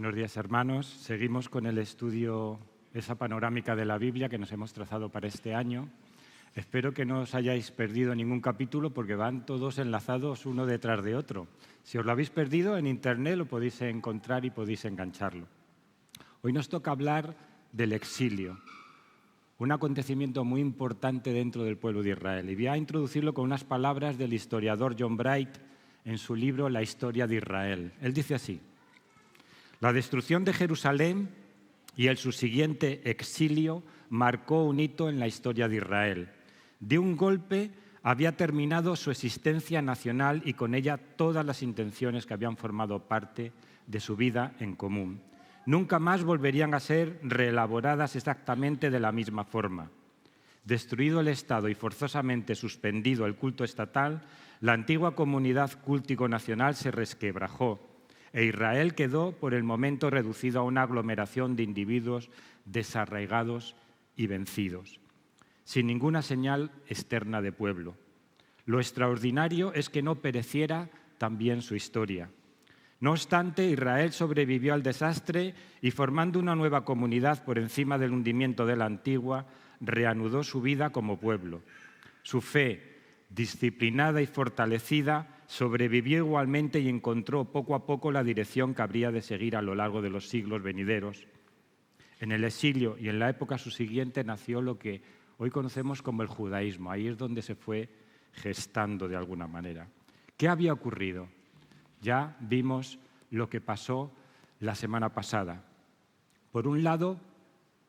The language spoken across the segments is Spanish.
Buenos días, hermanos. Seguimos con el estudio, esa panorámica de la Biblia que nos hemos trazado para este año. Espero que no os hayáis perdido ningún capítulo porque van todos enlazados uno detrás de otro. Si os lo habéis perdido, en Internet lo podéis encontrar y podéis engancharlo. Hoy nos toca hablar del exilio, un acontecimiento muy importante dentro del pueblo de Israel. Y voy a introducirlo con unas palabras del historiador John Bright en su libro La historia de Israel. Él dice así: la destrucción de Jerusalén y el subsiguiente exilio marcó un hito en la historia de Israel. De un golpe había terminado su existencia nacional y con ella todas las intenciones que habían formado parte de su vida en común. Nunca más volverían a ser reelaboradas exactamente de la misma forma. Destruido el Estado y forzosamente suspendido el culto estatal, la antigua comunidad cultico-nacional se resquebrajó e Israel quedó por el momento reducido a una aglomeración de individuos desarraigados y vencidos, sin ninguna señal externa de pueblo. Lo extraordinario es que no pereciera también su historia. No obstante, Israel sobrevivió al desastre y, formando una nueva comunidad por encima del hundimiento de la antigua, reanudó su vida como pueblo. Su fe, disciplinada y fortalecida, sobrevivió igualmente y encontró poco a poco la dirección que habría de seguir a lo largo de los siglos venideros. En el exilio y en la época subsiguiente nació lo que hoy conocemos como el judaísmo. Ahí es donde se fue gestando de alguna manera. ¿Qué había ocurrido? Ya vimos lo que pasó la semana pasada. Por un lado,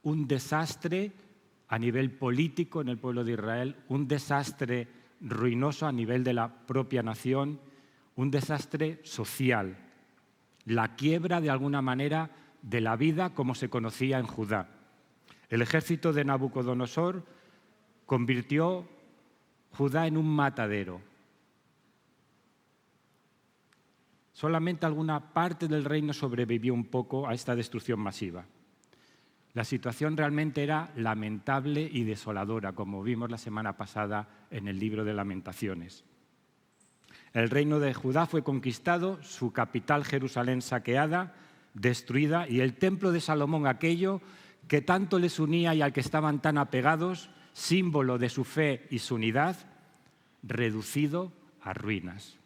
un desastre a nivel político en el pueblo de Israel, un desastre ruinoso a nivel de la propia nación, un desastre social, la quiebra de alguna manera de la vida como se conocía en Judá. El ejército de Nabucodonosor convirtió Judá en un matadero. Solamente alguna parte del reino sobrevivió un poco a esta destrucción masiva. La situación realmente era lamentable y desoladora, como vimos la semana pasada en el libro de Lamentaciones. El reino de Judá fue conquistado, su capital Jerusalén saqueada, destruida, y el templo de Salomón, aquello que tanto les unía y al que estaban tan apegados, símbolo de su fe y su unidad, reducido a ruinas.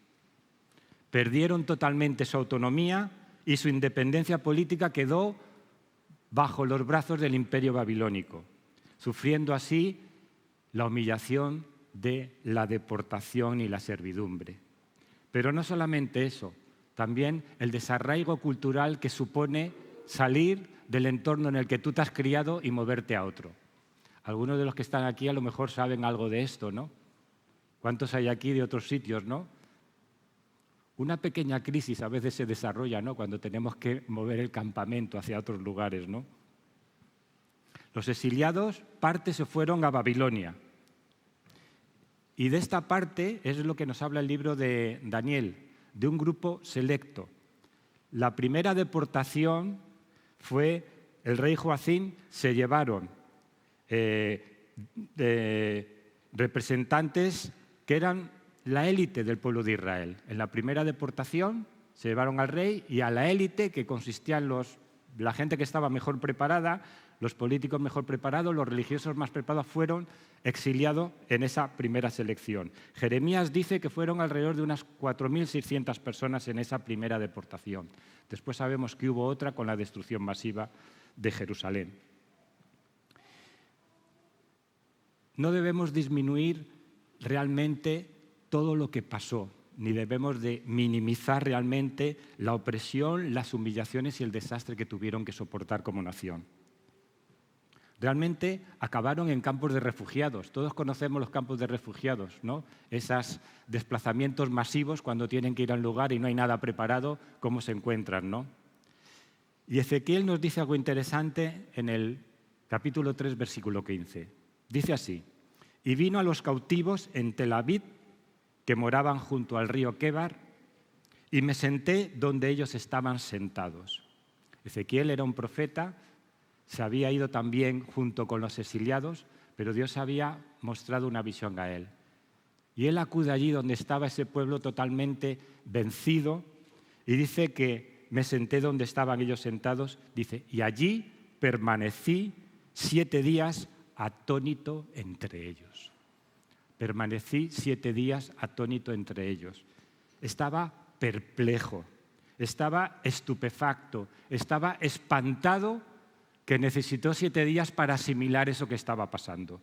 Perdieron totalmente su autonomía y su independencia política quedó bajo los brazos del imperio babilónico, sufriendo así la humillación de la deportación y la servidumbre. Pero no solamente eso, también el desarraigo cultural que supone salir del entorno en el que tú te has criado y moverte a otro. Algunos de los que están aquí a lo mejor saben algo de esto, ¿no? ¿Cuántos hay aquí de otros sitios, no? Una pequeña crisis a veces se desarrolla, ¿no?, cuando tenemos que mover el campamento hacia otros lugares, ¿no? Los exiliados, parte se fueron a Babilonia. Y de esta parte es lo que nos habla el libro de Daniel, de un grupo selecto. La primera deportación fue el rey Joacim, se llevaron representantes que eran la élite del pueblo de Israel. En la primera deportación se llevaron al rey y a la élite, que consistía en la gente que estaba mejor preparada, los políticos mejor preparados, los religiosos más preparados, fueron exiliados en esa primera selección. Jeremías dice que fueron alrededor de unas 4.600 personas en esa primera deportación. Después sabemos que hubo otra con la destrucción masiva de Jerusalén. No debemos disminuir realmente todo lo que pasó, ni debemos de minimizar realmente la opresión, las humillaciones y el desastre que tuvieron que soportar como nación. Realmente acabaron en campos de refugiados. Todos conocemos los campos de refugiados, ¿no? Esos desplazamientos masivos cuando tienen que ir a un lugar y no hay nada preparado, cómo se encuentran, ¿no? Y Ezequiel nos dice algo interesante en el capítulo 3, versículo 15. Dice así: y vino a los cautivos en Tel Aviv, que moraban junto al río Quebar, y me senté donde ellos estaban sentados. Ezequiel era un profeta, se había ido también junto con los exiliados, pero Dios había mostrado una visión a él. Y él acude allí donde estaba ese pueblo totalmente vencido y dice que me senté donde estaban ellos sentados, dice, y allí permanecí 7 días atónito entre ellos. Permanecí 7 días atónito entre ellos. Estaba perplejo, estaba estupefacto, estaba espantado, que necesitó 7 días para asimilar eso que estaba pasando.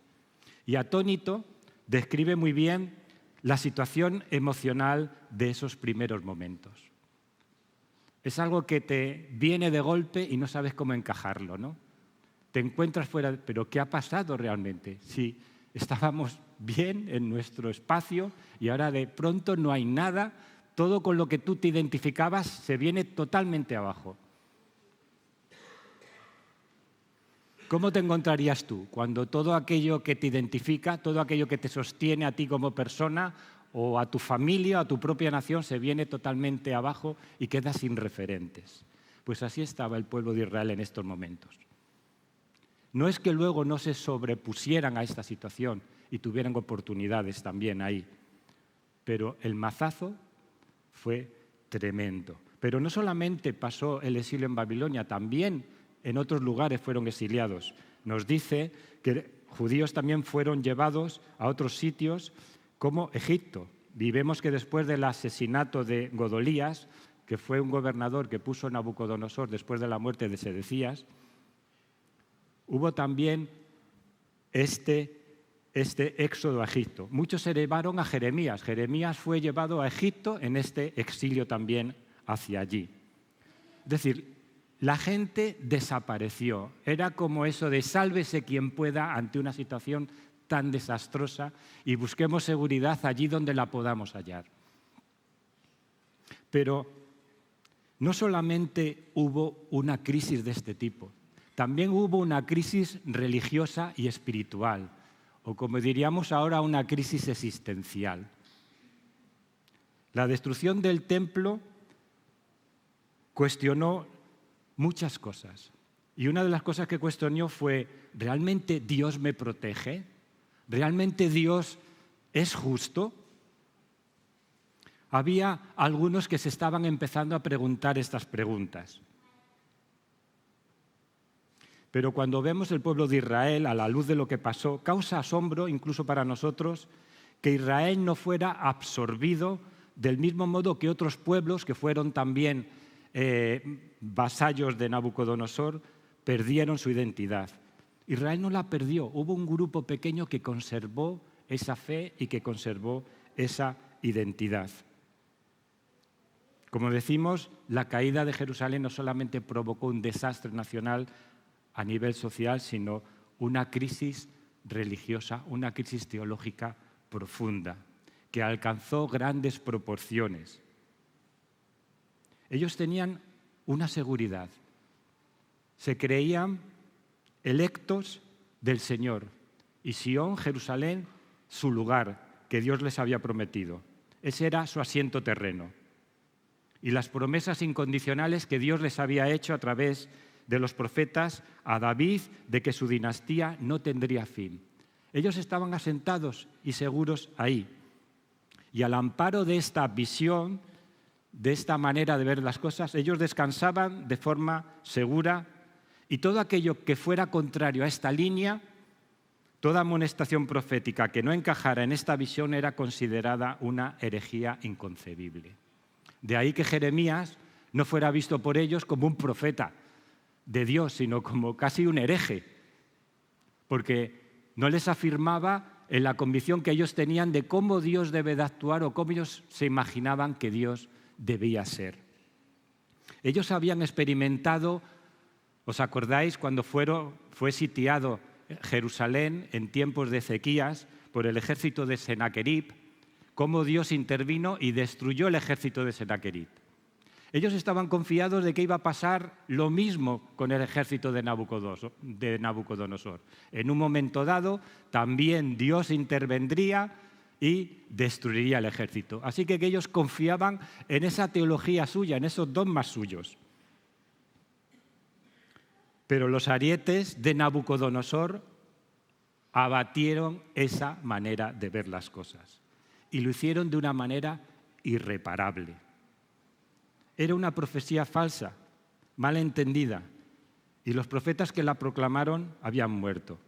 Y atónito describe muy bien la situación emocional de esos primeros momentos. Es algo que te viene de golpe y no sabes cómo encajarlo, ¿no? Te encuentras fuera, pero ¿qué ha pasado realmente? Si estábamos bien en nuestro espacio y ahora de pronto no hay nada, todo con lo que tú te identificabas se viene totalmente abajo. ¿Cómo te encontrarías tú cuando todo aquello que te identifica, todo aquello que te sostiene a ti como persona o a tu familia, a tu propia nación, se viene totalmente abajo y quedas sin referentes? Pues así estaba el pueblo de Israel en estos momentos. No es que luego no se sobrepusieran a esta situación y tuvieran oportunidades también ahí, pero el mazazo fue tremendo. Pero no solamente pasó el exilio en Babilonia, también en otros lugares fueron exiliados. Nos dice que judíos también fueron llevados a otros sitios como Egipto. Y vemos que después del asesinato de Godolías, que fue un gobernador que puso Nabucodonosor después de la muerte de Sedecías, hubo también este éxodo a Egipto. Muchos se llevaron a Jeremías. Jeremías fue llevado a Egipto en este exilio también hacia allí. Es decir, la gente desapareció. Era como eso de sálvese quien pueda ante una situación tan desastrosa y busquemos seguridad allí donde la podamos hallar. Pero no solamente hubo una crisis de este tipo, también hubo una crisis religiosa y espiritual, o como diríamos ahora, una crisis existencial. La destrucción del templo cuestionó muchas cosas. Y una de las cosas que cuestionó fue, ¿realmente Dios me protege? ¿Realmente Dios es justo? Había algunos que se estaban empezando a preguntar estas preguntas. Pero cuando vemos el pueblo de Israel a la luz de lo que pasó, causa asombro incluso para nosotros que Israel no fuera absorbido del mismo modo que otros pueblos que fueron también vasallos de Nabucodonosor perdieron su identidad. Israel no la perdió, hubo un grupo pequeño que conservó esa fe y que conservó esa identidad. Como decimos, la caída de Jerusalén no solamente provocó un desastre nacional a nivel social, sino una crisis religiosa, una crisis teológica profunda, que alcanzó grandes proporciones. Ellos tenían una seguridad, se creían electos del Señor y Sión, Jerusalén, su lugar que Dios les había prometido. Ese era su asiento terreno. Y las promesas incondicionales que Dios les había hecho a través de los profetas a David de que su dinastía no tendría fin. Ellos estaban asentados y seguros ahí. Y al amparo de esta visión, de esta manera de ver las cosas, ellos descansaban de forma segura y todo aquello que fuera contrario a esta línea, toda amonestación profética que no encajara en esta visión era considerada una herejía inconcebible. De ahí que Jeremías no fuera visto por ellos como un profeta de Dios, sino como casi un hereje, porque no les afirmaba en la convicción que ellos tenían de cómo Dios debe de actuar o cómo ellos se imaginaban que Dios debía ser. Ellos habían experimentado, ¿os acordáis cuando fue sitiado Jerusalén en tiempos de Ezequías por el ejército de Senaquerib, cómo Dios intervino y destruyó el ejército de Senaquerib? Ellos estaban confiados de que iba a pasar lo mismo con el ejército de Nabucodonosor. En un momento dado, también Dios intervendría y destruiría el ejército. Así que ellos confiaban en esa teología suya, en esos dogmas suyos. Pero los arietes de Nabucodonosor abatieron esa manera de ver las cosas y lo hicieron de una manera irreparable. era una profecía falsa, mal entendida, y los profetas que la proclamaron habían muerto.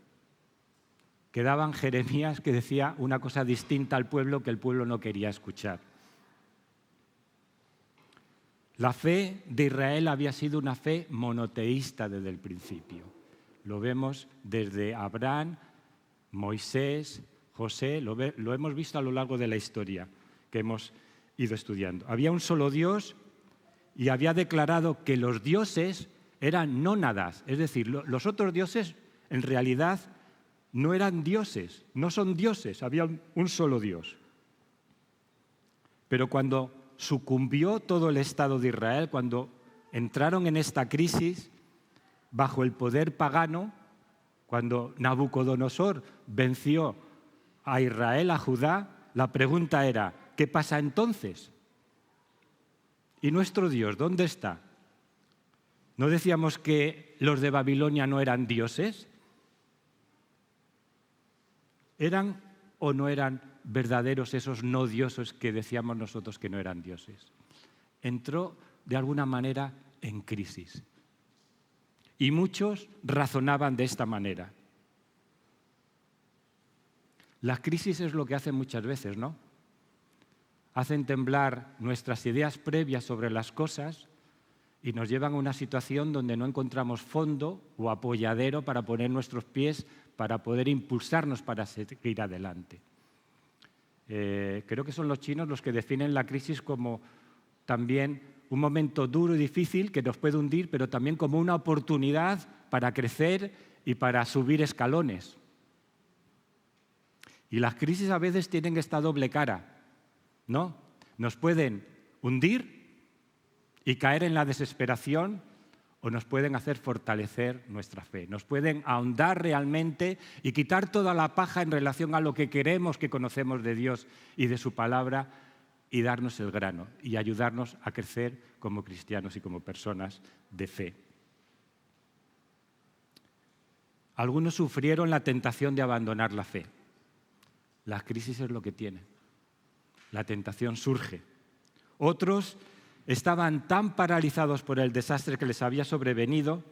Quedaban Jeremías, que decía una cosa distinta al pueblo que el pueblo no quería escuchar. La fe de Israel había sido una fe monoteísta desde el principio. Lo vemos desde Abraham, Moisés, José, lo hemos visto a lo largo de la historia que hemos ido estudiando. Había un solo Dios y había declarado que los dioses eran nónadas, es decir, los otros dioses en realidad no eran dioses, no son dioses, había un solo Dios. Pero cuando sucumbió todo el Estado de Israel, cuando entraron en esta crisis bajo el poder pagano, cuando Nabucodonosor venció a Israel, a Judá, la pregunta era, ¿qué pasa entonces? ¿Y nuestro Dios dónde está? ¿No decíamos que los de Babilonia no eran dioses? ¿Eran o no eran verdaderos esos no dioses que decíamos nosotros que no eran dioses? Entró de alguna manera en crisis. Y muchos razonaban de esta manera. Las crisis es lo que hacen muchas veces, ¿no? Hacen temblar nuestras ideas previas sobre las cosas y nos llevan a una situación donde no encontramos fondo o apoyadero para poner nuestros pies, para poder impulsarnos para seguir adelante. Creo que son los chinos los que definen la crisis como también un momento duro y difícil que nos puede hundir, pero también como una oportunidad para crecer y para subir escalones. Y las crisis a veces tienen esta doble cara, ¿no? Nos pueden hundir y caer en la desesperación o nos pueden hacer fortalecer nuestra fe. Nos pueden ahondar realmente y quitar toda la paja en relación a lo que queremos que conocemos de Dios y de su palabra y darnos el grano y ayudarnos a crecer como cristianos y como personas de fe. Algunos sufrieron la tentación de abandonar la fe. La crisis es lo que tiene. La tentación surge. Otros estaban tan paralizados por el desastre que les había sobrevenido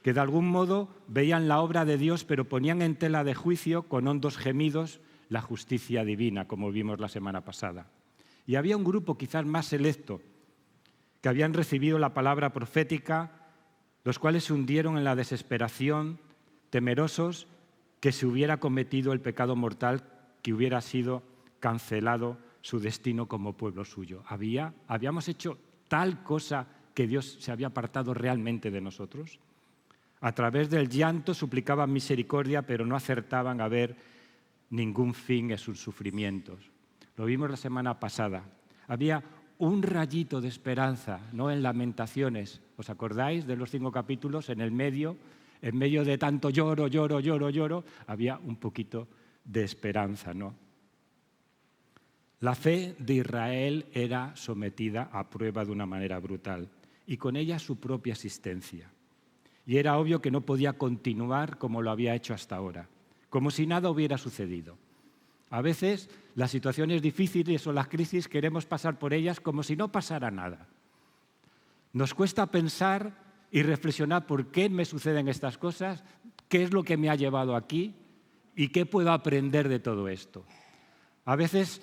que de algún modo veían la obra de Dios, pero ponían en tela de juicio con hondos gemidos la justicia divina, como vimos la semana pasada. Y había un grupo quizás más selecto que habían recibido la palabra profética, los cuales se hundieron en la desesperación, temerosos que se hubiera cometido el pecado mortal, que hubiera sido cancelado su destino como pueblo suyo. ¿Habíamos hecho tal cosa que Dios se había apartado realmente de nosotros? A través del llanto suplicaban misericordia, pero no acertaban a ver ningún fin en sus sufrimientos. Lo vimos la semana pasada. Había un rayito de esperanza, ¿no? En Lamentaciones. ¿Os acordáis de los 5 capítulos? En medio de tanto lloro, había un poquito de esperanza, ¿no? La fe de Israel era sometida a prueba de una manera brutal y con ella su propia existencia. Y era obvio que no podía continuar como lo había hecho hasta ahora, como si nada hubiera sucedido. A veces las situaciones difíciles o las crisis queremos pasar por ellas como si no pasara nada. Nos cuesta pensar y reflexionar por qué me suceden estas cosas, qué es lo que me ha llevado aquí y qué puedo aprender de todo esto. A veces,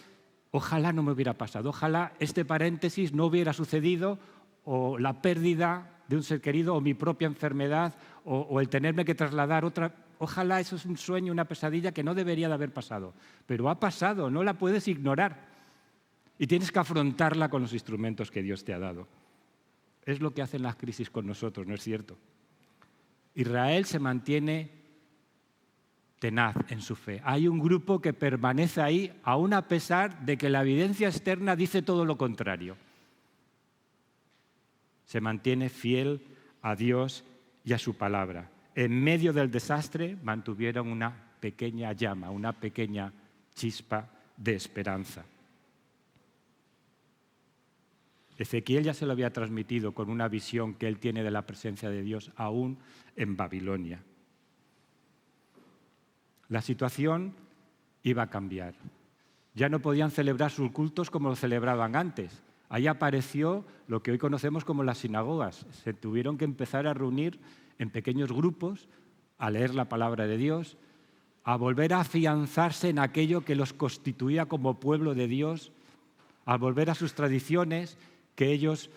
ojalá no me hubiera pasado, ojalá este paréntesis no hubiera sucedido o la pérdida de un ser querido o mi propia enfermedad o el tenerme que trasladar otra. Ojalá eso es un sueño, una pesadilla que no debería de haber pasado, pero ha pasado, no la puedes ignorar y tienes que afrontarla con los instrumentos que Dios te ha dado. Es lo que hacen las crisis con nosotros, ¿no es cierto? Israel se mantiene tenaz en su fe. Hay un grupo que permanece ahí aún a pesar de que la evidencia externa dice todo lo contrario. Se mantiene fiel a Dios y a su palabra. En medio del desastre mantuvieron una pequeña llama, una pequeña chispa de esperanza. Ezequiel ya se lo había transmitido con una visión que él tiene de la presencia de Dios aún en Babilonia. La situación iba a cambiar. Ya no podían celebrar sus cultos como lo celebraban antes. Ahí apareció lo que hoy conocemos como las sinagogas. Se tuvieron que empezar a reunir en pequeños grupos, a leer la palabra de Dios, a volver a afianzarse en aquello que los constituía como pueblo de Dios, a volver a sus tradiciones que ellos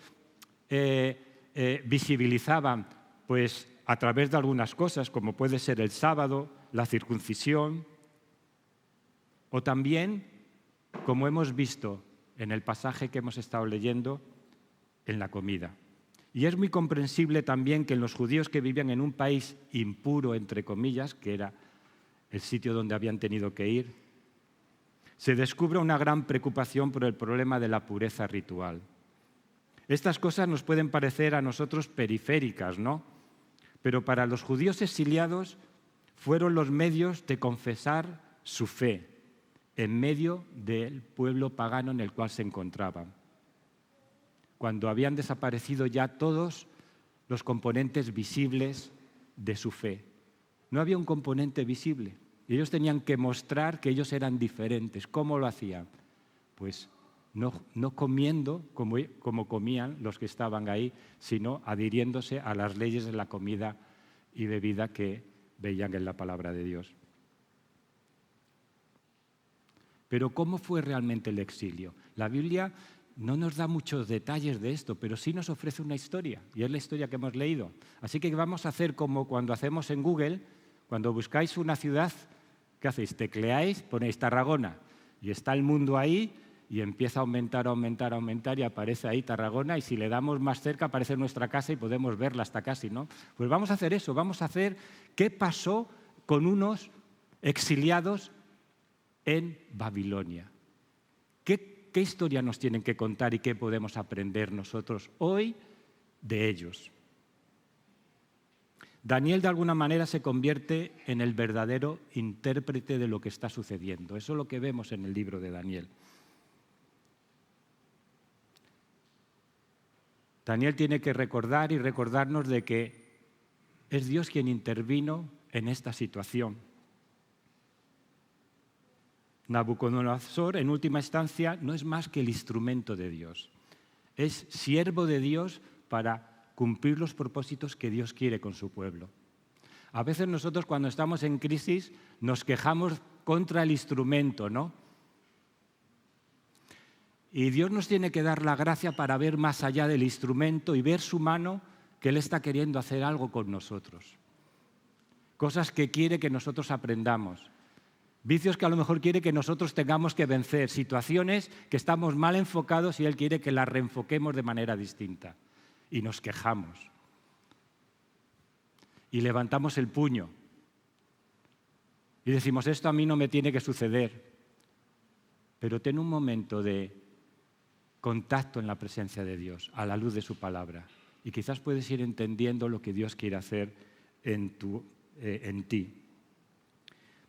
visibilizaban pues, a través de algunas cosas, como puede ser el sábado, la circuncisión, o también, como hemos visto en el pasaje que hemos estado leyendo, en la comida. Y es muy comprensible también que en los judíos que vivían en un país impuro, entre comillas, que era el sitio donde habían tenido que ir, se descubre una gran preocupación por el problema de la pureza ritual. Estas cosas nos pueden parecer a nosotros periféricas, ¿no? Pero para los judíos exiliados fueron los medios de confesar su fe en medio del pueblo pagano en el cual se encontraban, cuando habían desaparecido ya todos los componentes visibles de su fe. No había un componente visible. Y ellos tenían que mostrar que ellos eran diferentes. ¿Cómo lo hacían? Pues no comiendo como comían los que estaban ahí, sino adhiriéndose a las leyes de la comida y bebida que veían en la palabra de Dios. Pero ¿cómo fue realmente el exilio? La Biblia no nos da muchos detalles de esto, pero sí nos ofrece una historia, y es la historia que hemos leído. Así que vamos a hacer como cuando hacemos en Google, cuando buscáis una ciudad, ¿qué hacéis? Tecleáis, ponéis Tarragona, y está el mundo ahí, y empieza a aumentar, y aparece ahí Tarragona, y si le damos más cerca aparece nuestra casa y podemos verla hasta casi, ¿no? Pues vamos a hacer eso, vamos a hacer qué pasó con unos exiliados en Babilonia. ¿Qué historia nos tienen que contar y qué podemos aprender nosotros hoy de ellos? Daniel, de alguna manera, se convierte en el verdadero intérprete de lo que está sucediendo. Eso es lo que vemos en el libro de Daniel. Daniel tiene que recordar y recordarnos de que es Dios quien intervino en esta situación. Nabucodonosor, en última instancia, no es más que el instrumento de Dios. Es siervo de Dios para cumplir los propósitos que Dios quiere con su pueblo. A veces nosotros cuando estamos en crisis nos quejamos contra el instrumento, ¿no? Y Dios nos tiene que dar la gracia para ver más allá del instrumento y ver su mano, que Él está queriendo hacer algo con nosotros. Cosas que quiere que nosotros aprendamos. Vicios que a lo mejor quiere que nosotros tengamos que vencer, situaciones que estamos mal enfocados y Él quiere que las reenfoquemos de manera distinta. Y nos quejamos. Y levantamos el puño. Y decimos, esto a mí no me tiene que suceder. Pero ten un momento de contacto en la presencia de Dios, a la luz de su palabra. Y quizás puedes ir entendiendo lo que Dios quiere hacer en ti.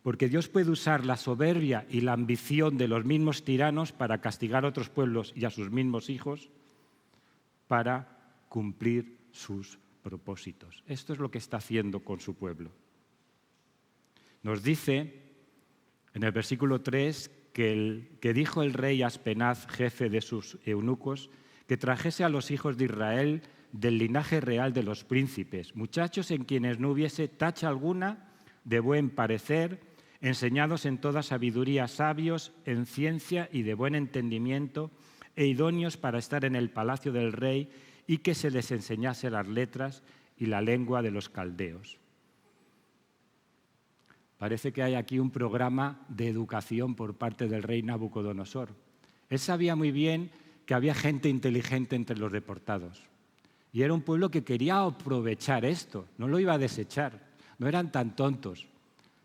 Porque Dios puede usar la soberbia y la ambición de los mismos tiranos para castigar a otros pueblos y a sus mismos hijos para cumplir sus propósitos. Esto es lo que está haciendo con su pueblo. Nos dice en el versículo 3 que dijo el rey Aspenaz, jefe de sus eunucos, que trajese a los hijos de Israel del linaje real de los príncipes, muchachos en quienes no hubiese tacha alguna, de buen parecer, enseñados en toda sabiduría, sabios en ciencia y de buen entendimiento, e idóneos para estar en el palacio del rey, y que se les enseñase las letras y la lengua de los caldeos. Parece que hay aquí un programa de educación por parte del rey Nabucodonosor. Él sabía muy bien que había gente inteligente entre los deportados. Y era un pueblo que quería aprovechar esto, no lo iba a desechar, no eran tan tontos.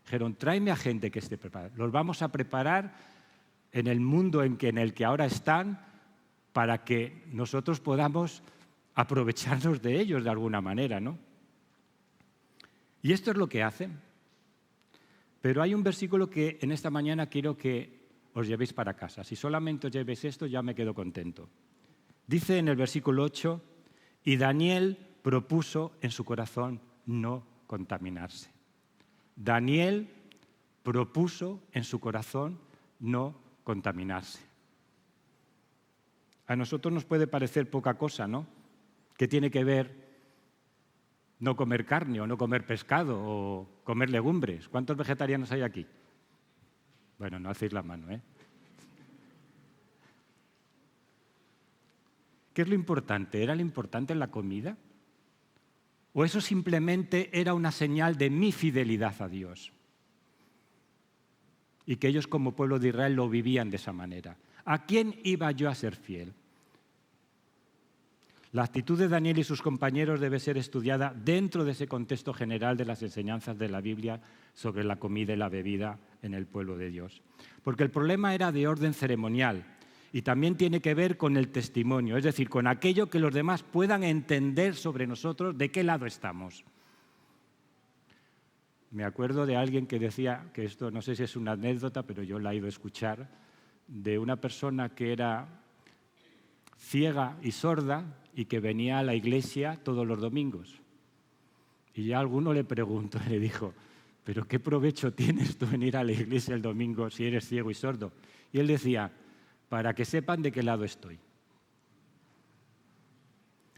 Dijeron, tráeme a gente que esté preparada. Los vamos a preparar en el mundo en el que ahora están para que nosotros podamos aprovecharnos de ellos de alguna manera, ¿no? Y esto es lo que hacen. Pero hay un versículo que en esta mañana quiero que os llevéis para casa. Si solamente os llevéis esto, ya me quedo contento. Dice en el versículo 8, y Daniel propuso en su corazón no contaminarse. Daniel propuso en su corazón no contaminarse. A nosotros nos puede parecer poca cosa, ¿no? ¿Qué tiene que ver no comer carne o no comer pescado o comer legumbres? ¿Cuántos vegetarianos hay aquí? Bueno, no hacéis la mano, ¿eh? ¿Qué es lo importante? ¿Era lo importante la comida? ¿O eso simplemente era una señal de mi fidelidad a Dios? Y que ellos como pueblo de Israel lo vivían de esa manera. ¿A quién iba yo a ser fiel? La actitud de Daniel y sus compañeros debe ser estudiada dentro de ese contexto general de las enseñanzas de la Biblia sobre la comida y la bebida en el pueblo de Dios. Porque el problema era de orden ceremonial y también tiene que ver con el testimonio, es decir, con aquello que los demás puedan entender sobre nosotros de qué lado estamos. Me acuerdo de alguien que decía, que esto no sé si es una anécdota, pero yo la he ido a escuchar, de una persona que era ciega y sorda y que venía a la iglesia todos los domingos. Y ya alguno le preguntó, le dijo, ¿pero qué provecho tienes tú venir a la iglesia el domingo si eres ciego y sordo? Y él decía, para que sepan de qué lado estoy.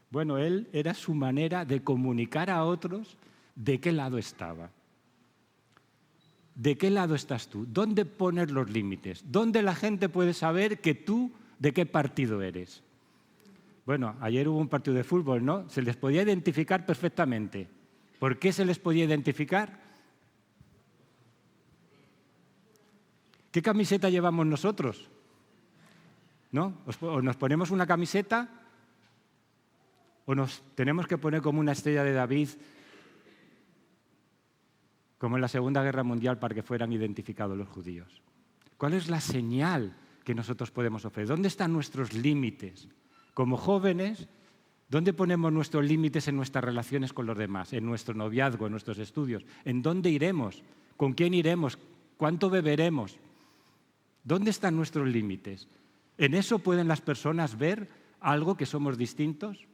Bueno, él era su manera de comunicar a otros de qué lado estaba. ¿De qué lado estás tú? ¿Dónde pones los límites? ¿Dónde la gente puede saber que tú de qué partido eres? Bueno, ayer hubo un partido de fútbol, ¿no? Se les podía identificar perfectamente. ¿Por qué se les podía identificar? ¿Qué camiseta llevamos nosotros? ¿No? ¿O nos ponemos una camiseta o nos tenemos que poner como una estrella de David, como en la Segunda Guerra Mundial, para que fueran identificados los judíos? ¿Cuál es la señal que nosotros podemos ofrecer? ¿Dónde están nuestros límites? Como jóvenes, ¿dónde ponemos nuestros límites en nuestras relaciones con los demás, en nuestro noviazgo, en nuestros estudios? ¿En dónde iremos? ¿Con quién iremos? ¿Cuánto beberemos? ¿Dónde están nuestros límites? ¿En eso pueden las personas ver algo que somos distintos?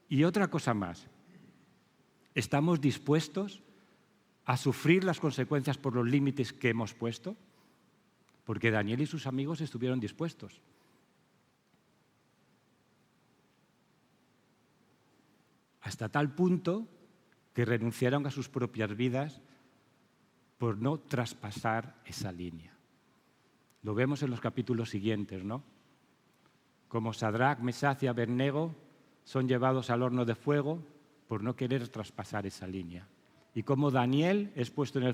Y otra cosa más, ¿estamos dispuestos a sufrir las consecuencias por los límites que hemos puesto? Porque Daniel y sus amigos estuvieron dispuestos. Hasta tal punto que renunciaron a sus propias vidas por no traspasar esa línea. Lo vemos en los capítulos siguientes, ¿no? Como Sadrac, Mesach y Abednego son llevados al horno de fuego por no querer traspasar esa línea. Y como Daniel es puesto en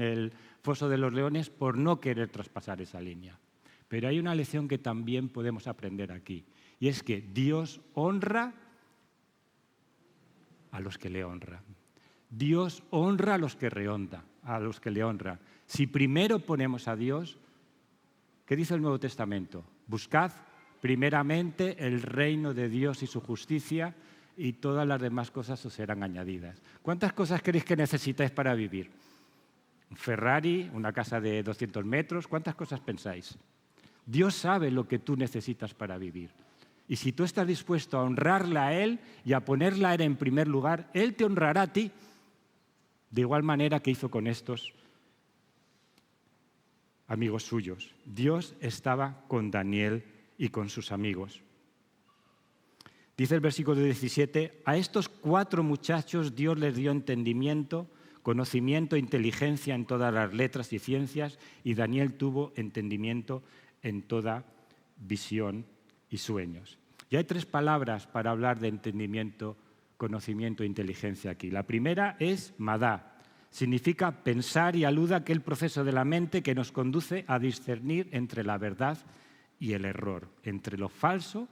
el foso de los leones por no querer traspasar esa línea. Pero hay una lección que también podemos aprender aquí, y es que Dios honra a los que le honran. Dios honra a los que le honran. Si primero ponemos a Dios, ¿qué dice el Nuevo Testamento? Buscad primeramente el reino de Dios y su justicia y todas las demás cosas os serán añadidas. ¿Cuántas cosas creéis que necesitáis para vivir? Un Ferrari, una casa de 200 metros, ¿cuántas cosas pensáis? Dios sabe lo que tú necesitas para vivir. Y si tú estás dispuesto a honrarle a Él y a ponerle a Él en primer lugar, Él te honrará a ti de igual manera que hizo con estos amigos suyos. Dios estaba con Daniel y con sus amigos. Dice el versículo 17, a estos 4 muchachos Dios les dio entendimiento, conocimiento e inteligencia en todas las letras y ciencias, y Daniel tuvo entendimiento en toda visión y sueños. Y hay 3 palabras para hablar de entendimiento, conocimiento e inteligencia aquí. La primera es madá. Significa pensar y alude a aquel proceso de la mente que nos conduce a discernir entre la verdad y el error, entre lo falso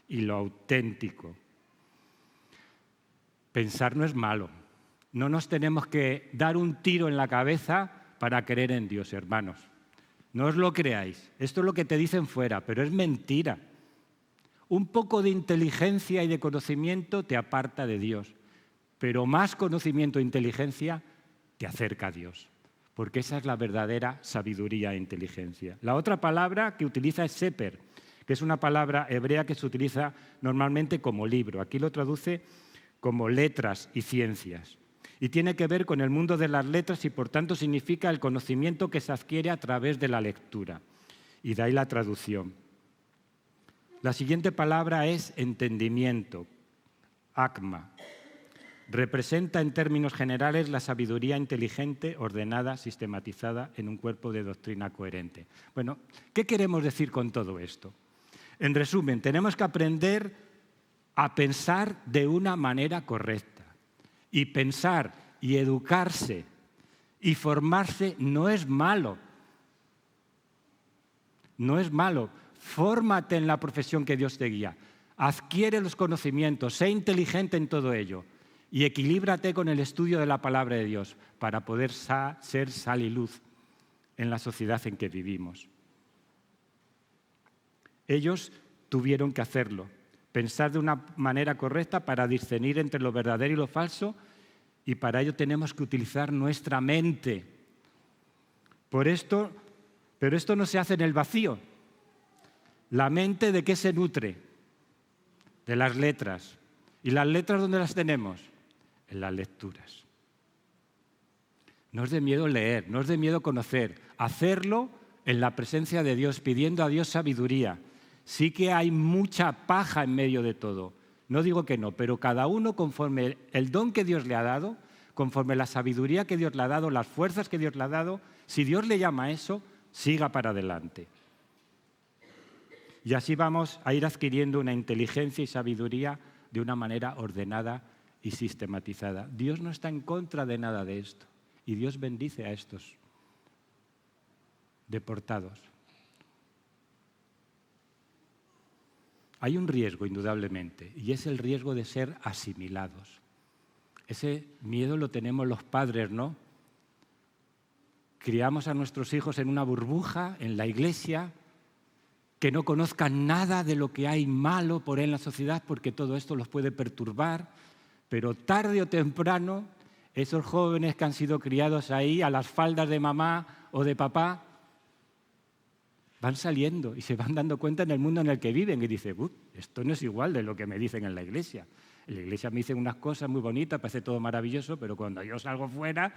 y lo auténtico. Pensar no es malo. No nos tenemos que dar un tiro en la cabeza para creer en Dios, hermanos. No os lo creáis. Esto es lo que te dicen fuera, pero es mentira. Un poco de inteligencia y de conocimiento te aparta de Dios, pero más conocimiento e inteligencia te acerca a Dios, porque esa es la verdadera sabiduría e inteligencia. La otra palabra que utiliza es seper, que es una palabra hebrea que se utiliza normalmente como libro. Aquí lo traduce como letras y ciencias. Y tiene que ver con el mundo de las letras y por tanto significa el conocimiento que se adquiere a través de la lectura. Y de ahí la traducción. La siguiente palabra es entendimiento, akma. Representa en términos generales la sabiduría inteligente, ordenada, sistematizada en un cuerpo de doctrina coherente. Bueno, ¿qué queremos decir con todo esto? En resumen, tenemos que aprender a pensar de una manera correcta. Y pensar y educarse y formarse no es malo. No es malo. Fórmate en la profesión que Dios te guía. Adquiere los conocimientos, sé inteligente en todo ello y equilíbrate con el estudio de la palabra de Dios para poder ser sal y luz en la sociedad en que vivimos. Ellos tuvieron que hacerlo, pensar de una manera correcta para discernir entre lo verdadero y lo falso, y para ello tenemos que utilizar nuestra mente. Pero esto no se hace en el vacío. ¿La mente de qué se nutre? De las letras. ¿Y las letras dónde las tenemos? En las lecturas. No es de miedo leer, no es de miedo conocer. Hacerlo en la presencia de Dios, pidiendo a Dios sabiduría. Sí que hay mucha paja en medio de todo. No digo que no, pero cada uno conforme el don que Dios le ha dado, conforme la sabiduría que Dios le ha dado, las fuerzas que Dios le ha dado, si Dios le llama a eso, siga para adelante. Y así vamos a ir adquiriendo una inteligencia y sabiduría de una manera ordenada y sistematizada. Dios no está en contra de nada de esto. Y Dios bendice a estos deportados. Hay un riesgo, indudablemente, y es el riesgo de ser asimilados. Ese miedo lo tenemos los padres, ¿no? Criamos a nuestros hijos en una burbuja, en la iglesia, que no conozcan nada de lo que hay malo por ahí en la sociedad, porque todo esto los puede perturbar, pero tarde o temprano, esos jóvenes que han sido criados ahí a las faldas de mamá o de papá, van saliendo y se van dando cuenta en el mundo en el que viven y dicen, esto no es igual de lo que me dicen en la iglesia. En la iglesia me dicen unas cosas muy bonitas, parece todo maravilloso, pero cuando yo salgo fuera,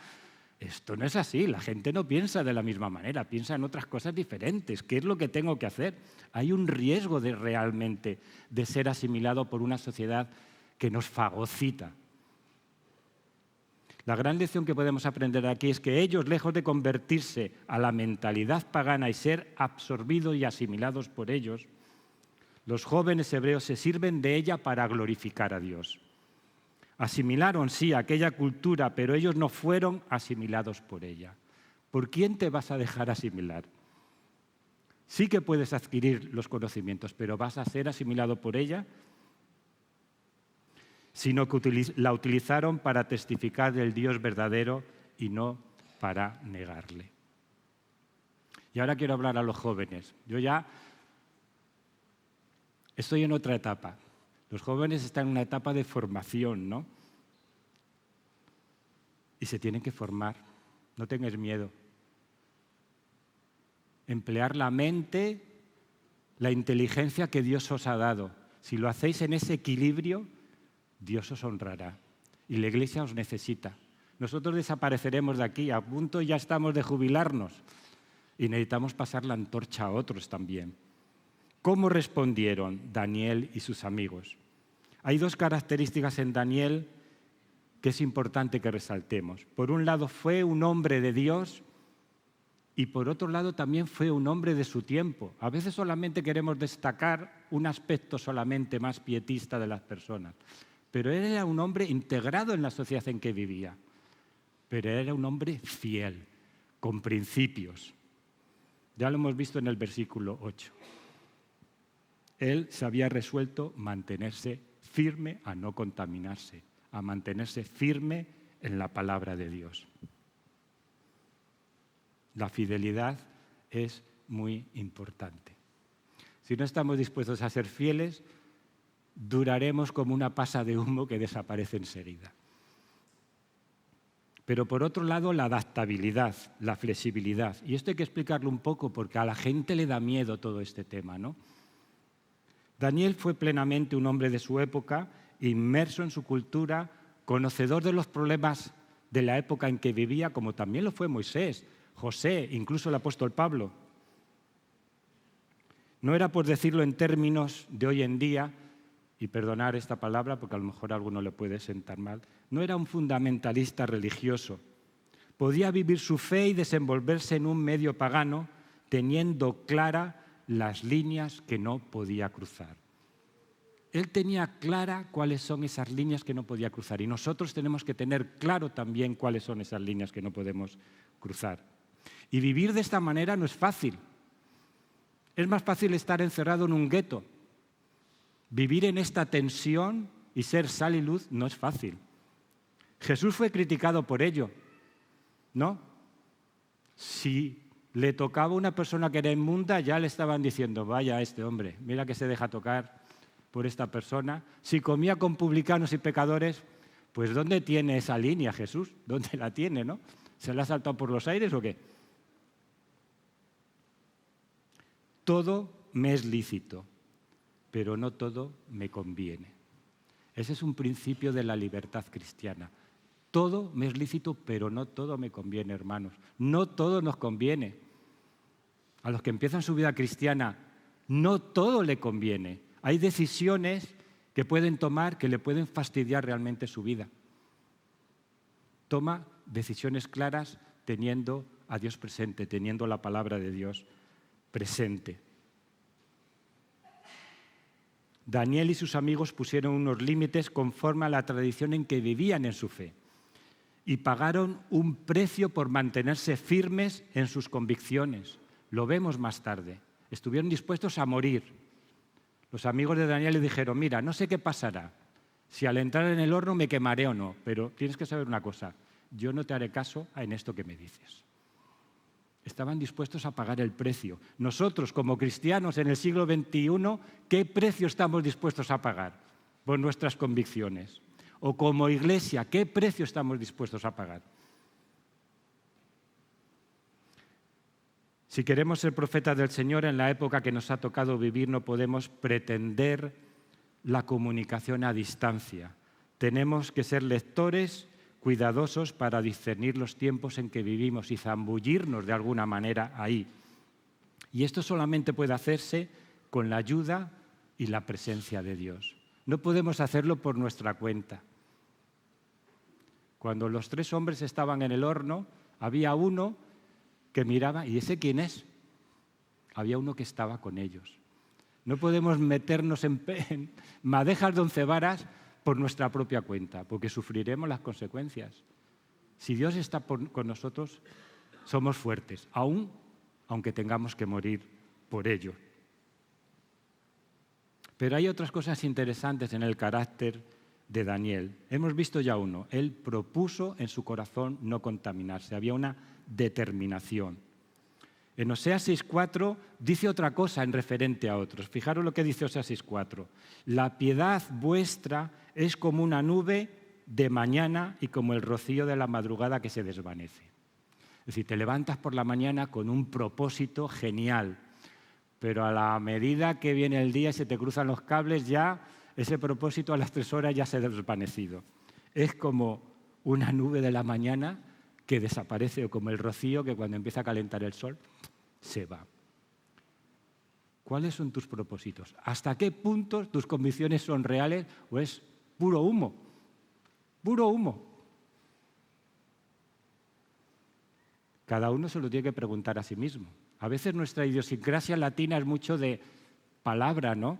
esto no es así. La gente no piensa de la misma manera, piensa en otras cosas diferentes. ¿Qué es lo que tengo que hacer? Hay un riesgo realmente de ser asimilado por una sociedad que nos fagocita. La gran lección que podemos aprender aquí es que ellos, lejos de convertirse a la mentalidad pagana y ser absorbidos y asimilados por ellos, los jóvenes hebreos se sirven de ella para glorificar a Dios. Asimilaron, sí, aquella cultura, pero ellos no fueron asimilados por ella. ¿Por quién te vas a dejar asimilar? Sí que puedes adquirir los conocimientos, pero ¿vas a ser asimilado por ella? Sino que la utilizaron para testificar del Dios verdadero y no para negarle. Y ahora quiero hablar a los jóvenes. Yo ya estoy en otra etapa. Los jóvenes están en una etapa de formación, ¿no? Y se tienen que formar. No tengáis miedo. Emplear la mente, la inteligencia que Dios os ha dado. Si lo hacéis en ese equilibrio, Dios os honrará y la iglesia os necesita. Nosotros desapareceremos de aquí, a punto ya estamos de jubilarnos y necesitamos pasar la antorcha a otros también. ¿Cómo respondieron Daniel y sus amigos? Hay dos características en Daniel que es importante que resaltemos. Por un lado, fue un hombre de Dios y por otro lado también fue un hombre de su tiempo. A veces solamente queremos destacar un aspecto solamente más pietista de las personas. Pero él era un hombre integrado en la sociedad en que vivía. Pero era un hombre fiel, con principios. Ya lo hemos visto en el versículo 8. Él se había resuelto mantenerse firme a no contaminarse, a mantenerse firme en la palabra de Dios. La fidelidad es muy importante. Si no estamos dispuestos a ser fieles, duraremos como una pasa de humo que desaparece enseguida. Pero por otro lado, la adaptabilidad, la flexibilidad. Y esto hay que explicarlo un poco porque a la gente le da miedo todo este tema, ¿no? Daniel fue plenamente un hombre de su época, inmerso en su cultura, conocedor de los problemas de la época en que vivía, como también lo fue Moisés, José, incluso el apóstol Pablo. No era, por decirlo en términos de hoy en día, y perdonar esta palabra porque a lo mejor a alguno le puede sentar mal, no era un fundamentalista religioso. Podía vivir su fe y desenvolverse en un medio pagano teniendo clara las líneas que no podía cruzar. Él tenía clara cuáles son esas líneas que no podía cruzar y nosotros tenemos que tener claro también cuáles son esas líneas que no podemos cruzar. Y vivir de esta manera no es fácil. Es más fácil estar encerrado en un gueto. Vivir en esta tensión y ser sal y luz no es fácil. Jesús fue criticado por ello, ¿no? Si le tocaba a una persona que era inmunda, ya le estaban diciendo, vaya este hombre, mira que se deja tocar por esta persona. Si comía con publicanos y pecadores, pues ¿dónde tiene esa línea Jesús? ¿Dónde la tiene, no? ¿Se la ha saltado por los aires o qué? Todo me es lícito, pero no todo me conviene. Ese es un principio de la libertad cristiana. Todo me es lícito, pero no todo me conviene, hermanos. No todo nos conviene. A los que empiezan su vida cristiana, no todo le conviene. Hay decisiones que pueden tomar que le pueden fastidiar realmente su vida. Toma decisiones claras teniendo a Dios presente, teniendo la palabra de Dios presente. Daniel y sus amigos pusieron unos límites conforme a la tradición en que vivían en su fe y pagaron un precio por mantenerse firmes en sus convicciones. Lo vemos más tarde. Estuvieron dispuestos a morir. Los amigos de Daniel le dijeron, mira, no sé qué pasará, si al entrar en el horno me quemaré o no, pero tienes que saber una cosa, yo no te haré caso en esto que me dices. Estaban dispuestos a pagar el precio. Nosotros, como cristianos en el siglo XXI, ¿qué precio estamos dispuestos a pagar por nuestras convicciones? O como iglesia, ¿qué precio estamos dispuestos a pagar? Si queremos ser profetas del Señor en la época que nos ha tocado vivir, no podemos pretender la comunicación a distancia. Tenemos que ser lectores cuidadosos para discernir los tiempos en que vivimos y zambullirnos de alguna manera ahí. Y esto solamente puede hacerse con la ayuda y la presencia de Dios. No podemos hacerlo por nuestra cuenta. Cuando los 3 hombres estaban en el horno, había uno que miraba, ¿y ese quién es? Había uno que estaba con ellos. No podemos meternos en madejas de 11 varas por nuestra propia cuenta, porque sufriremos las consecuencias. Si Dios está con nosotros, somos fuertes, aunque tengamos que morir por ello. Pero hay otras cosas interesantes en el carácter de Daniel. Hemos visto ya uno. Él propuso en su corazón no contaminarse. Había una determinación. En Oseas 6:4 dice otra cosa en referente a otros. Fijaros lo que dice Oseas 6:4. La piedad vuestra es como una nube de mañana y como el rocío de la madrugada que se desvanece. Es decir, te levantas por la mañana con un propósito genial, pero a la medida que viene el día y se te cruzan los cables, ya ese propósito a las 3 horas ya se ha desvanecido. Es como una nube de la mañana que desaparece, o como el rocío que cuando empieza a calentar el sol se va. ¿Cuáles son tus propósitos? ¿Hasta qué punto tus convicciones son reales o es puro humo? Puro humo. Cada uno se lo tiene que preguntar a sí mismo. A veces nuestra idiosincrasia latina es mucho de palabra, ¿no?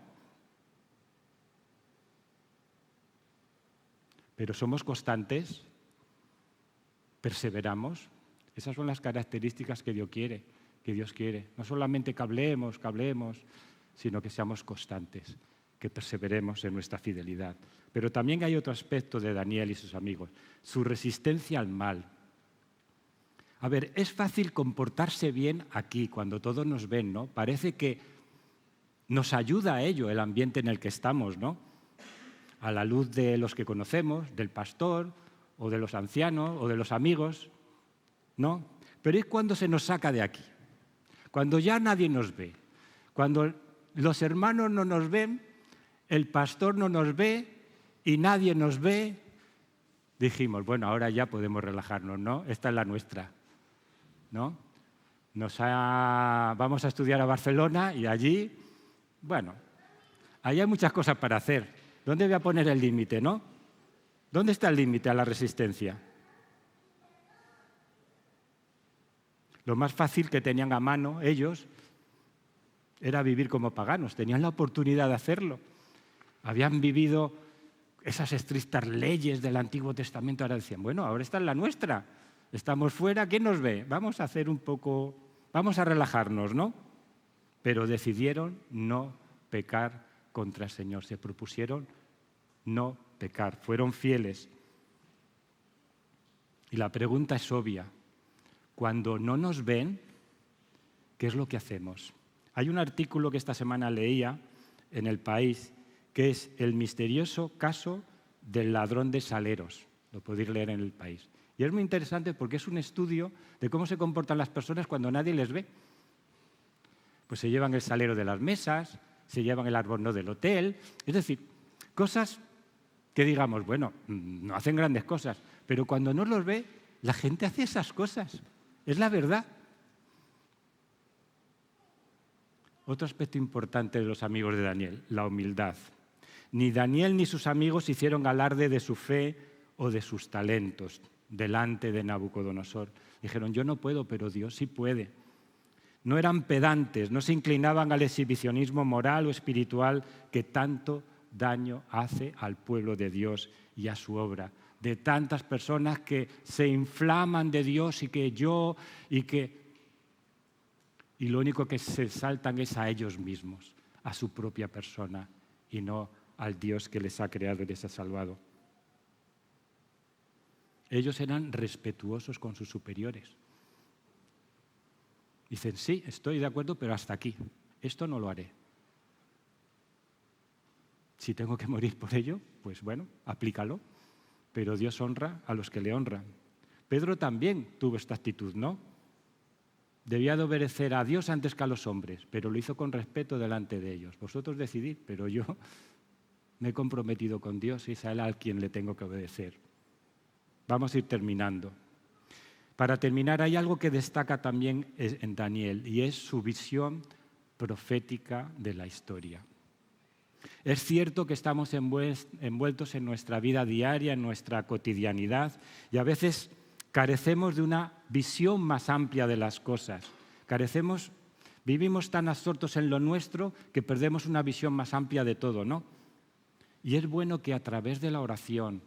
Pero somos constantes, perseveramos. Esas son las características que Dios quiere. No solamente que hablemos, sino que seamos constantes, que perseveremos en nuestra fidelidad. Pero también hay otro aspecto de Daniel y sus amigos, su resistencia al mal. A ver, es fácil comportarse bien aquí, cuando todos nos ven, ¿no? Parece que nos ayuda a ello el ambiente en el que estamos, ¿no? A la luz de los que conocemos, del pastor, o de los ancianos, o de los amigos, ¿no? Pero es cuando se nos saca de aquí, cuando ya nadie nos ve, cuando los hermanos no nos ven, el pastor no nos ve y nadie nos ve, dijimos, bueno, ahora ya podemos relajarnos, ¿no? Esta es la nuestra, ¿no? Vamos a estudiar a Barcelona y allí bueno, ahí hay muchas cosas para hacer. ¿Dónde voy a poner el límite, no? ¿Dónde está el límite a la resistencia? Lo más fácil que tenían a mano ellos era vivir como paganos. Tenían la oportunidad de hacerlo. Habían vivido esas estrictas leyes del Antiguo Testamento. Ahora decían, bueno, ahora está en la nuestra. Estamos fuera, ¿quién nos ve? Vamos a hacer un poco, vamos a relajarnos, ¿no? Pero decidieron no pecar contra el Señor. Se propusieron no pecar. Fueron fieles. Y la pregunta es obvia. Cuando no nos ven, ¿qué es lo que hacemos? Hay un artículo que esta semana leía en El País, que es el misterioso caso del ladrón de saleros. Lo podéis leer en El País. Y es muy interesante porque es un estudio de cómo se comportan las personas cuando nadie les ve. Pues se llevan el salero de las mesas, se llevan el albornoz del hotel, es decir, cosas que digamos, bueno, no hacen grandes cosas, pero cuando no los ve, la gente hace esas cosas. Es la verdad. Otro aspecto importante de los amigos de Daniel, la humildad. Ni Daniel ni sus amigos hicieron alarde de su fe o de sus talentos delante de Nabucodonosor. Dijeron, yo no puedo, pero Dios sí puede. No eran pedantes, no se inclinaban al exhibicionismo moral o espiritual que tanto daño hace al pueblo de Dios y a su obra. De tantas personas que se inflaman de Dios y lo único que se saltan es a ellos mismos, a su propia persona y no al Dios que les ha creado y les ha salvado. Ellos eran respetuosos con sus superiores. Dicen, sí, estoy de acuerdo, pero hasta aquí. Esto no lo haré. Si tengo que morir por ello, pues bueno, aplícalo. Pero Dios honra a los que le honran. Pedro también tuvo esta actitud, ¿no? Debía de obedecer a Dios antes que a los hombres, pero lo hizo con respeto delante de ellos. Vosotros decidid, pero yo me he comprometido con Dios y es a Él al quien le tengo que obedecer. Vamos a ir terminando. Para terminar, hay algo que destaca también en Daniel y es su visión profética de la historia. Es cierto que estamos envueltos en nuestra vida diaria, en nuestra cotidianidad, y a veces carecemos de una visión más amplia de las cosas. Vivimos tan absortos en lo nuestro que perdemos una visión más amplia de todo, ¿no? Y es bueno que a través de la oración,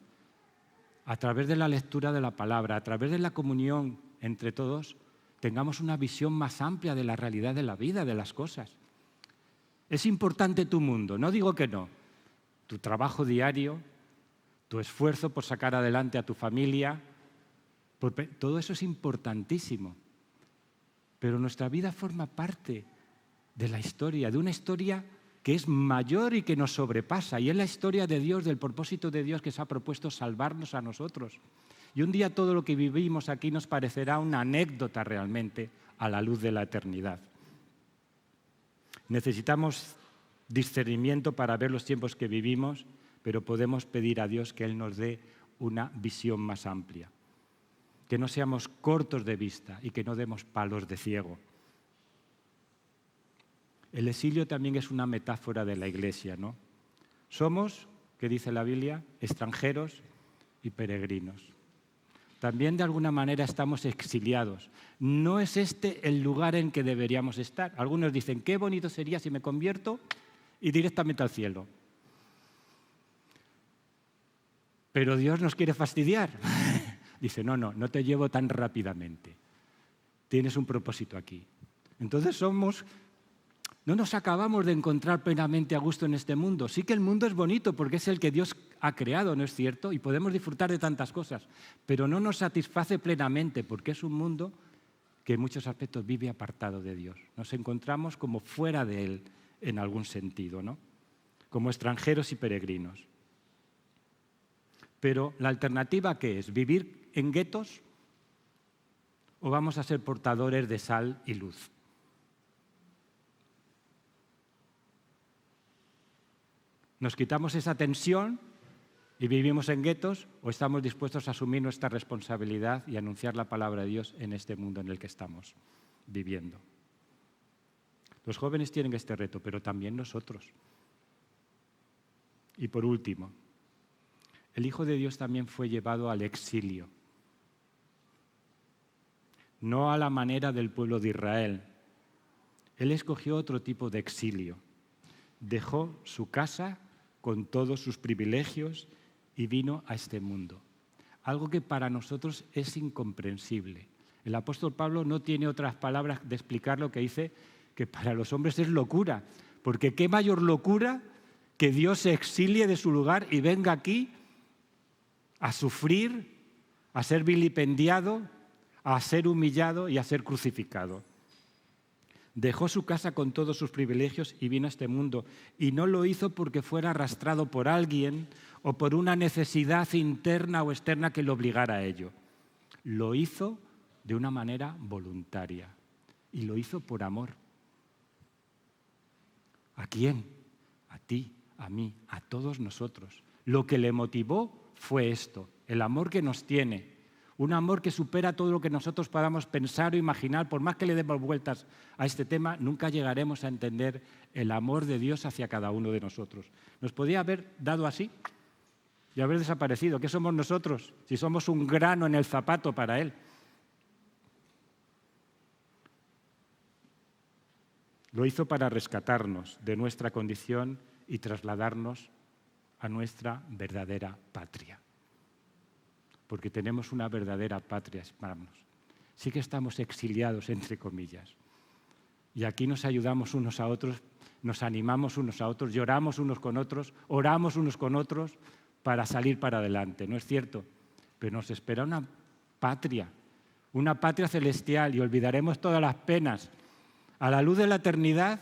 a través de la lectura de la palabra, a través de la comunión entre todos, tengamos una visión más amplia de la realidad de la vida, de las cosas. Es importante tu mundo, no digo que no. Tu trabajo diario, tu esfuerzo por sacar adelante a tu familia, todo eso es importantísimo. Pero nuestra vida forma parte de la historia, de una historia que es mayor y que nos sobrepasa. Y es la historia de Dios, del propósito de Dios que se ha propuesto salvarnos a nosotros. Y un día todo lo que vivimos aquí nos parecerá una anécdota realmente a la luz de la eternidad. Necesitamos discernimiento para ver los tiempos que vivimos, pero podemos pedir a Dios que Él nos dé una visión más amplia. Que no seamos cortos de vista y que no demos palos de ciego. El exilio también es una metáfora de la Iglesia, ¿no? Somos, que dice la Biblia, extranjeros y peregrinos. También de alguna manera estamos exiliados. No es este el lugar en que deberíamos estar. Algunos dicen, qué bonito sería si me convierto y directamente al cielo. Pero Dios nos quiere fastidiar. Dice, no te llevo tan rápidamente. Tienes un propósito aquí. Entonces no nos acabamos de encontrar plenamente a gusto en este mundo. Sí que el mundo es bonito porque es el que Dios ha creado, ¿no es cierto? Y podemos disfrutar de tantas cosas, pero no nos satisface plenamente porque es un mundo que en muchos aspectos vive apartado de Dios. Nos encontramos como fuera de Él en algún sentido, ¿no? Como extranjeros y peregrinos. Pero la alternativa, ¿qué es? ¿Vivir en guetos o vamos a ser portadores de sal y luz? ¿Nos quitamos esa tensión y vivimos en guetos o estamos dispuestos a asumir nuestra responsabilidad y anunciar la palabra de Dios en este mundo en el que estamos viviendo? Los jóvenes tienen este reto, pero también nosotros. Y por último, el Hijo de Dios también fue llevado al exilio. No a la manera del pueblo de Israel. Él escogió otro tipo de exilio. Dejó su casa con todos sus privilegios y vino a este mundo. Algo que para nosotros es incomprensible. El apóstol Pablo no tiene otras palabras de explicar lo que dice, que para los hombres es locura. Porque qué mayor locura que Dios se exilie de su lugar y venga aquí a sufrir, a ser vilipendiado, a ser humillado y a ser crucificado. Dejó su casa con todos sus privilegios y vino a este mundo. Y no lo hizo porque fuera arrastrado por alguien o por una necesidad interna o externa que lo obligara a ello. Lo hizo de una manera voluntaria y lo hizo por amor. ¿A quién? A ti, a mí, a todos nosotros. Lo que le motivó fue esto, el amor que nos tiene. Un amor que supera todo lo que nosotros podamos pensar o imaginar. Por más que le demos vueltas a este tema, nunca llegaremos a entender el amor de Dios hacia cada uno de nosotros. Nos podía haber dado así y haber desaparecido. ¿Qué somos nosotros si somos un grano en el zapato para Él? Lo hizo para rescatarnos de nuestra condición y trasladarnos a nuestra verdadera patria. Porque tenemos una verdadera patria, hermanos. Sí que estamos exiliados, entre comillas. Y aquí nos ayudamos unos a otros, nos animamos unos a otros, lloramos unos con otros, oramos unos con otros para salir para adelante, ¿no es cierto? Pero nos espera una patria celestial y olvidaremos todas las penas. A la luz de la eternidad,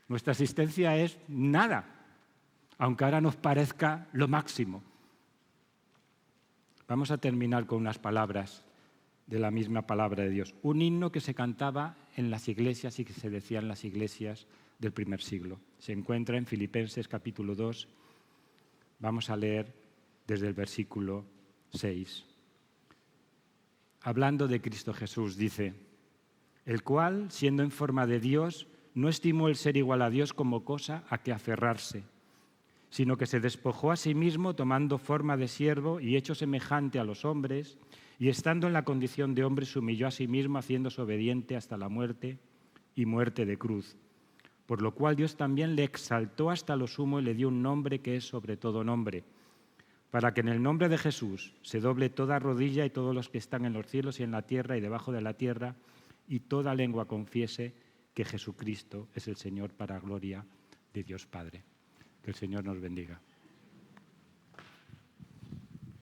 nuestra existencia es nada, aunque ahora nos parezca lo máximo. Vamos a terminar con unas palabras de la misma palabra de Dios. Un himno que se cantaba en las iglesias y que se decía en las iglesias del primer siglo. Se encuentra en Filipenses capítulo 2. Vamos a leer desde el versículo 6. Hablando de Cristo Jesús, dice: el cual, siendo en forma de Dios, no estimó el ser igual a Dios como cosa a que aferrarse, sino que se despojó a sí mismo tomando forma de siervo y hecho semejante a los hombres, y estando en la condición de hombre se humilló a sí mismo, haciéndose obediente hasta la muerte y muerte de cruz. Por lo cual Dios también le exaltó hasta lo sumo y le dio un nombre que es sobre todo nombre, para que en el nombre de Jesús se doble toda rodilla y todos los que están en los cielos y en la tierra y debajo de la tierra, y toda lengua confiese que Jesucristo es el Señor, para gloria de Dios Padre. Que el Señor nos bendiga.